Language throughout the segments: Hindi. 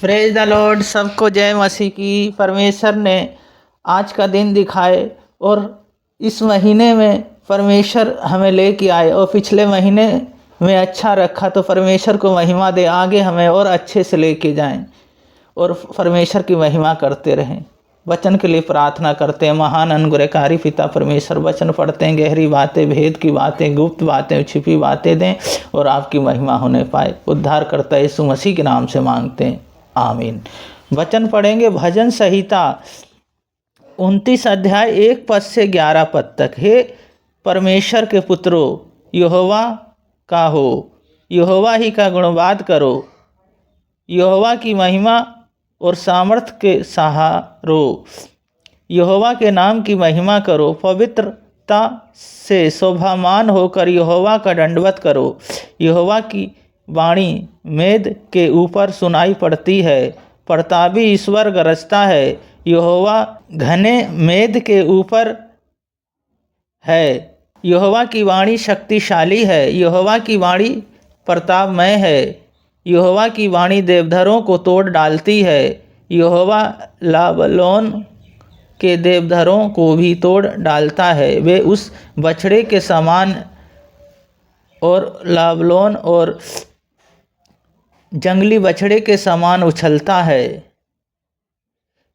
Praise the Lord. सबको जय मसीह की। परमेश्वर ने आज का दिन दिखाए और इस महीने में परमेश्वर हमें लेके आए और पिछले महीने में अच्छा रखा, तो परमेश्वर को महिमा दे। आगे हमें और अच्छे से लेके जाएं और परमेश्वर की महिमा करते रहें। वचन के लिए प्रार्थना करते हैं। महान अनुग्रहकारी पिता परमेश्वर, वचन पढ़ते हैं, गहरी बातें, भेद की बातें, गुप्त बातें, छिपी बातें दें और आपकी महिमा होने पाए। उद्धार करता यीशु मसीह के नाम से मांगते हैं, आमीन। वचन पढ़ेंगे भजन संहिता 29 अध्याय 1 पद से 11 पद तक। हे परमेश्वर के पुत्रों, यहोवा का हो, यहोवा ही का गुणवाद करो, यहोवा की महिमा और सामर्थ के सहारो, यहोवा के नाम की महिमा करो। पवित्रता से शोभामान होकर यहोवा का दंडवत करो। यहोवा की वाणी मेद के ऊपर सुनाई पड़ती है, प्रतापी ईश्वर गरजता है। यहोवा घने मेद के ऊपर है, यहोवा की वाणी शक्तिशाली है, यहोवा की वाणी प्रतापमय है। यहोवा की वाणी देवधरों को तोड़ डालती है, यहोवा लाबलोन के देवधरों को भी तोड़ डालता है। वे उस बछड़े के समान और लाबलोन और जंगली बछड़े के समान उछलता है।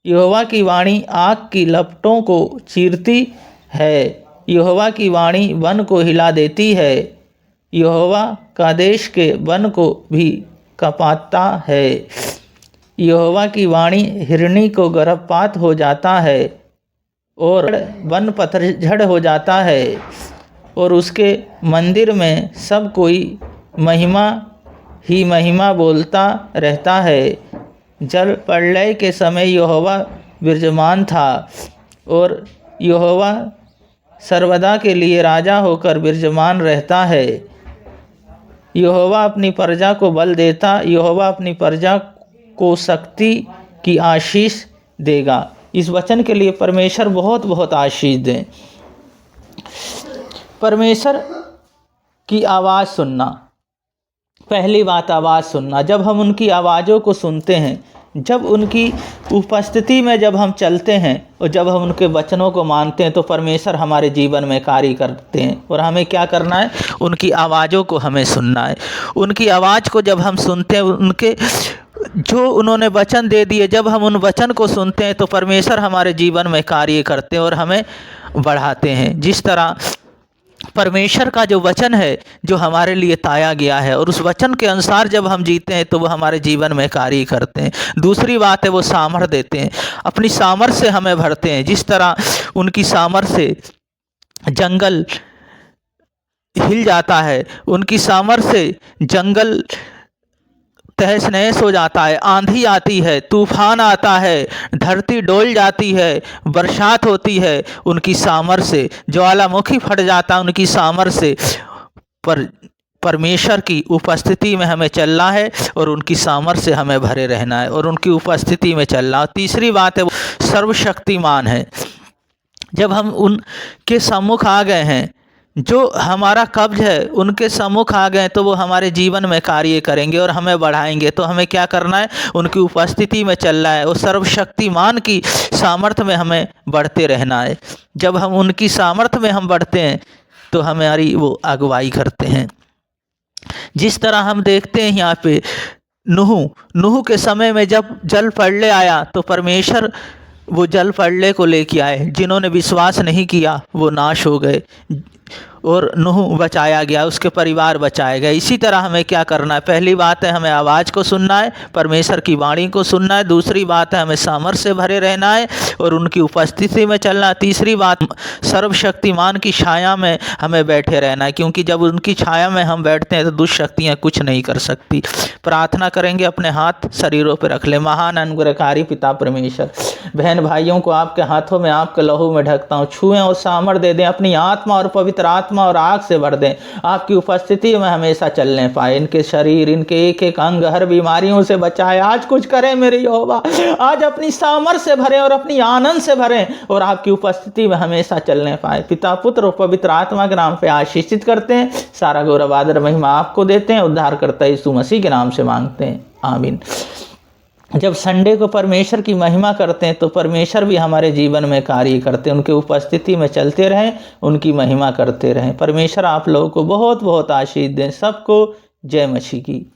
यहोवा की वाणी आग की लपटों को चीरती है, यहोवा की वाणी वन को हिला देती है, यहोवा का देश के वन को भी कपाता है। यहोवा की वाणी हिरनी को गर्भपात हो जाता है और वन पतझड़ हो जाता है, और उसके मंदिर में सब कोई महिमा ही महिमा बोलता रहता है। जल प्रलय के समय यहोवा विराजमान था और यहोवा सर्वदा के लिए राजा होकर विराजमान रहता है। यहोवा अपनी प्रजा को बल देता, यहोवा अपनी प्रजा को शक्ति की आशीष देगा। इस वचन के लिए परमेश्वर बहुत बहुत आशीष दें। परमेश्वर की आवाज़ सुनना, पहली बात आवाज़ सुनना। जब हम उनकी आवाज़ों को सुनते हैं, जब उनकी उपस्थिति में जब हम चलते हैं और जब हम उनके वचनों को मानते हैं, तो परमेश्वर हमारे जीवन में कार्य करते हैं। और हमें क्या करना है? उनकी आवाज़ों को हमें सुनना है। उनकी आवाज़ को जब हम सुनते हैं, उनके जो उन्होंने वचन दे दिए, जब हम उन वचन को सुनते हैं, तो परमेश्वर हमारे जीवन में कार्य करते हैं और हमें बढ़ाते हैं। जिस तरह परमेश्वर का जो वचन है, जो हमारे लिए ताया गया है, और उस वचन के अनुसार जब हम जीते हैं, तो वो हमारे जीवन में कार्य करते हैं। दूसरी बात है, वो सामर्थ देते हैं, अपनी सामर्थ से हमें भरते हैं। जिस तरह उनकी सामर्थ से जंगल हिल जाता है, उनकी सामर्थ से जंगल तहस नहस हो जाता है, आंधी आती है, तूफान आता है, धरती डोल जाती है, बरसात होती है, उनकी सामर्थ से ज्वालामुखी फट जाता है, उनकी सामर्थ से। परमेश्वर की उपस्थिति में हमें चलना है और उनकी सामर्थ से हमें भरे रहना है और उनकी उपस्थिति में चलना। तीसरी बात है, वो सर्वशक्तिमान है। जब हम उनके सम्मुख आ गए हैं, जो हमारा कब्ज है उनके सम्मुख आ गए, तो वो हमारे जीवन में कार्य करेंगे और हमें बढ़ाएंगे। तो हमें क्या करना है? उनकी उपस्थिति में चलना है और सर्वशक्तिमान की सामर्थ्य में हमें बढ़ते रहना है। जब हम उनकी सामर्थ्य में हम बढ़ते हैं, तो हमारी वो अगुवाई करते हैं। जिस तरह हम देखते हैं यहाँ पे नूह के समय में जब जल प्रलय आया, तो परमेश्वर वो जल प्रलय को लेके आए। जिन्होंने विश्वास नहीं किया वो नाश हो गए और नूह बचाया गया, उसके परिवार बचाए गए। इसी तरह हमें क्या करना है? पहली बात है, हमें आवाज़ को सुनना है, परमेश्वर की वाणी को सुनना है। दूसरी बात है, हमें सामर्थ्य से भरे रहना है और उनकी उपस्थिति में चलना है। तीसरी बात, सर्वशक्तिमान की छाया में हमें बैठे रहना है, क्योंकि जब उनकी छाया में हम बैठते हैं, तो दुष्ट शक्तियाँ कुछ नहीं कर सकती। प्रार्थना करेंगे, अपने हाथ शरीरों पर रख लें। महान अनुग्रहकारी पिता परमेश्वर, बहन भाइयों को आपके हाथों में, आपके लहू में ढकता हूँ। छुएं और सामर्थ्य दे दें, अपनी आत्मा और पवित्र आत्मा और आग से भर दें। आपकी उपस्थिति में हमेशा चलने पाए। इनके शरीर, इनके एक एक अंग हर बीमारियों से बचाए। आज कुछ करें मेरे यहोवा, आज अपनी सामर्थ से भरें और अपनी आनंद से भरें और आपकी उपस्थिति में हमेशा चलने पाए। पिता, पुत्र और पवित्र आत्मा के नाम पे आशीषित करते हैं। सारा गौरव आदर महिमा आपको देते हैं। उद्धार करता यीशु मसीह के नाम से मांगते हैं, आमीन। जब संडे को परमेश्वर की महिमा करते हैं तो परमेश्वर भी हमारे जीवन में कार्य करते हैं। उनके उपस्थिति में चलते रहें, उनकी महिमा करते रहें। परमेश्वर आप लोगों को बहुत बहुत आशीष दें। सबको जय मसीह की।